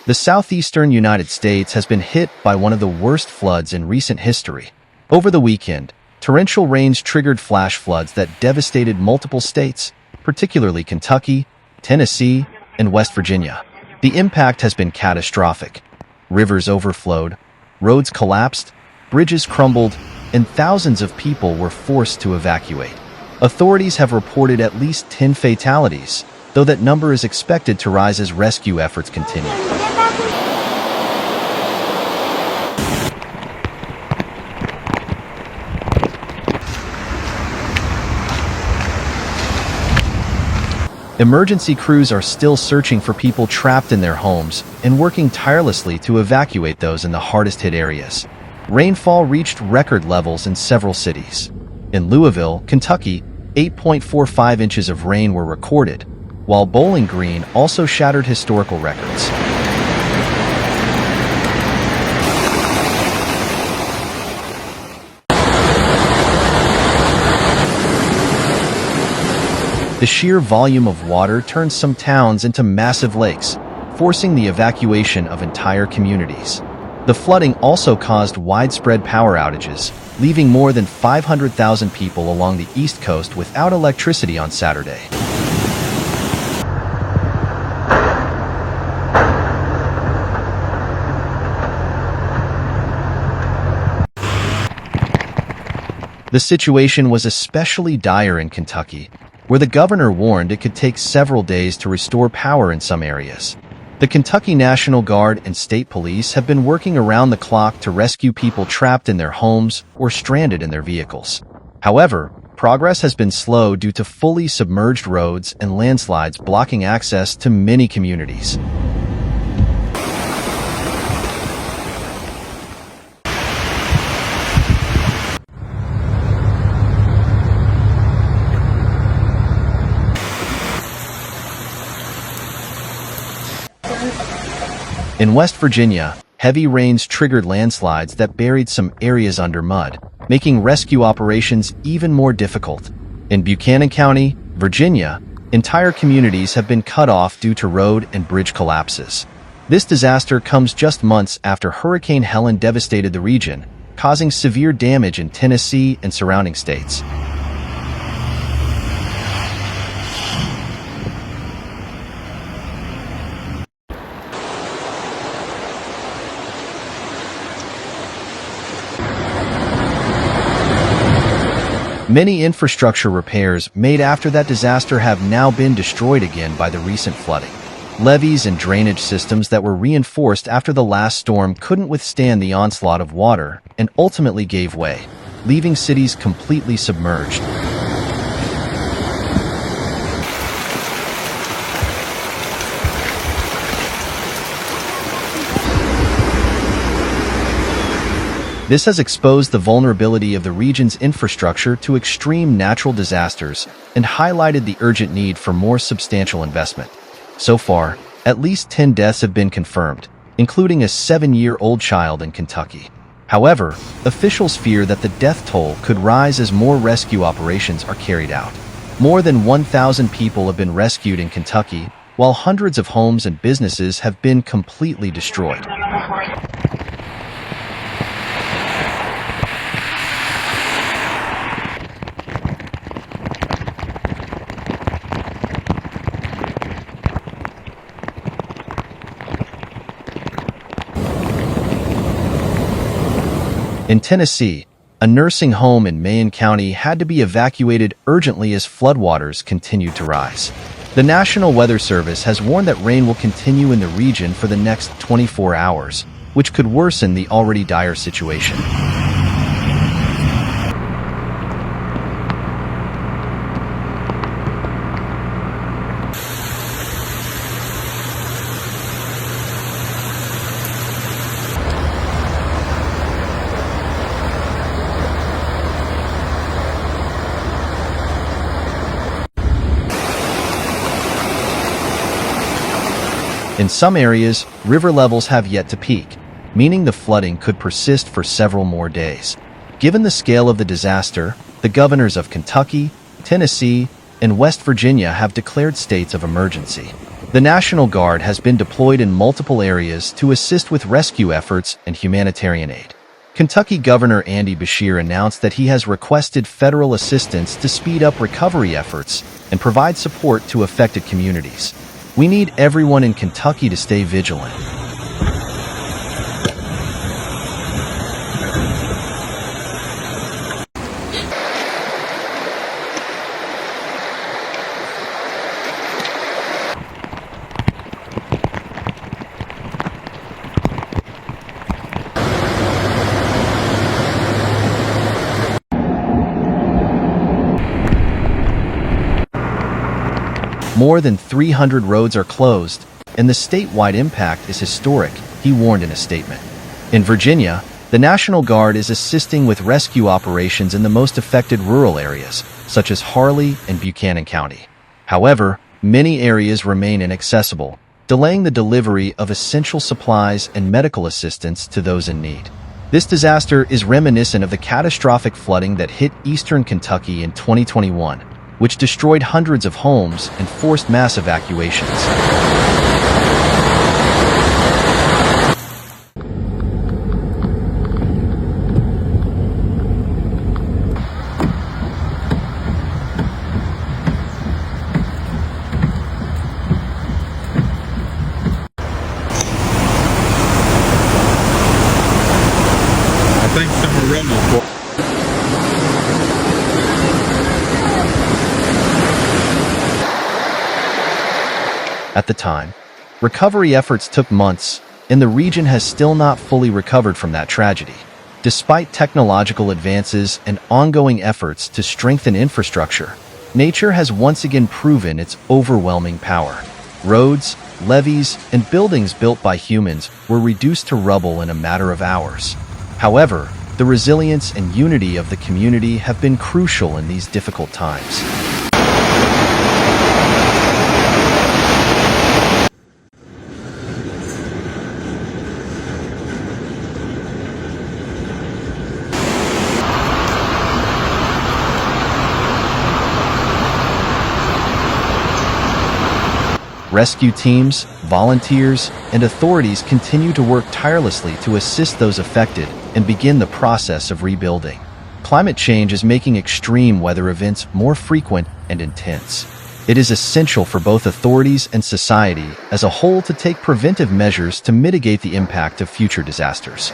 The southeastern United States has been hit by one of the worst floods in recent history. Over the weekend, torrential rains triggered flash floods that devastated multiple states, particularly Kentucky, Tennessee, and West Virginia. The impact has been catastrophic. Rivers overflowed, roads collapsed, bridges crumbled, and thousands of people were forced to evacuate. Authorities have reported at least 10 fatalities, though that number is expected to rise as rescue efforts continue. Emergency crews are still searching for people trapped in their homes and working tirelessly to evacuate those in the hardest-hit areas. Rainfall reached record levels in several cities. In Louisville, Kentucky, 8.45 inches of rain were recorded, while Bowling Green also shattered historical records. The sheer volume of water turned some towns into massive lakes, forcing the evacuation of entire communities. The flooding also caused widespread power outages, leaving more than 500,000 people along the East Coast without electricity on Saturday. The situation was especially dire in Kentucky, where the governor warned it could take several days to restore power in some areas. The Kentucky National Guard and state police have been working around the clock to rescue people trapped in their homes or stranded in their vehicles. However, progress has been slow due to fully submerged roads and landslides blocking access to many communities. In West Virginia, heavy rains triggered landslides that buried some areas under mud, making rescue operations even more difficult. In Buchanan County, Virginia, entire communities have been cut off due to road and bridge collapses. This disaster comes just months after Hurricane Helene devastated the region, causing severe damage in Tennessee and surrounding states. Many infrastructure repairs made after that disaster have now been destroyed again by the recent flooding. Levees and drainage systems that were reinforced after the last storm couldn't withstand the onslaught of water and ultimately gave way, leaving cities completely submerged. This has exposed the vulnerability of the region's infrastructure to extreme natural disasters and highlighted the urgent need for more substantial investment. So far, at least 10 deaths have been confirmed, including a 7-year-old child in Kentucky. However, officials fear that the death toll could rise as more rescue operations are carried out. More than 1,000 people have been rescued in Kentucky, while hundreds of homes and businesses have been completely destroyed. In Tennessee, a nursing home in Mayan County had to be evacuated urgently as floodwaters continued to rise. The National Weather Service has warned that rain will continue in the region for the next 24 hours, which could worsen the already dire situation. In some areas, river levels have yet to peak, meaning the flooding could persist for several more days. Given the scale of the disaster, the governors of Kentucky, Tennessee, and West Virginia have declared states of emergency. The National Guard has been deployed in multiple areas to assist with rescue efforts and humanitarian aid. Kentucky Governor Andy Beshear announced that he has requested federal assistance to speed up recovery efforts and provide support to affected communities. We need everyone in Kentucky to stay vigilant. More than 300 roads are closed, and the statewide impact is historic, he warned in a statement. In Virginia, the National Guard is assisting with rescue operations in the most affected rural areas, such as Harley and Buchanan County. However, many areas remain inaccessible, delaying the delivery of essential supplies and medical assistance to those in need. This disaster is reminiscent of the catastrophic flooding that hit eastern Kentucky in 2021, which destroyed hundreds of homes and forced mass evacuations. I think some are running. At the time, recovery efforts took months, and the region has still not fully recovered from that tragedy. Despite technological advances and ongoing efforts to strengthen infrastructure, nature has once again proven its overwhelming power. Roads, levees, and buildings built by humans were reduced to rubble in a matter of hours. However, the resilience and unity of the community have been crucial in these difficult times. Rescue teams, volunteers, and authorities continue to work tirelessly to assist those affected and begin the process of rebuilding. Climate change is making extreme weather events more frequent and intense. It is essential for both authorities and society as a whole to take preventive measures to mitigate the impact of future disasters.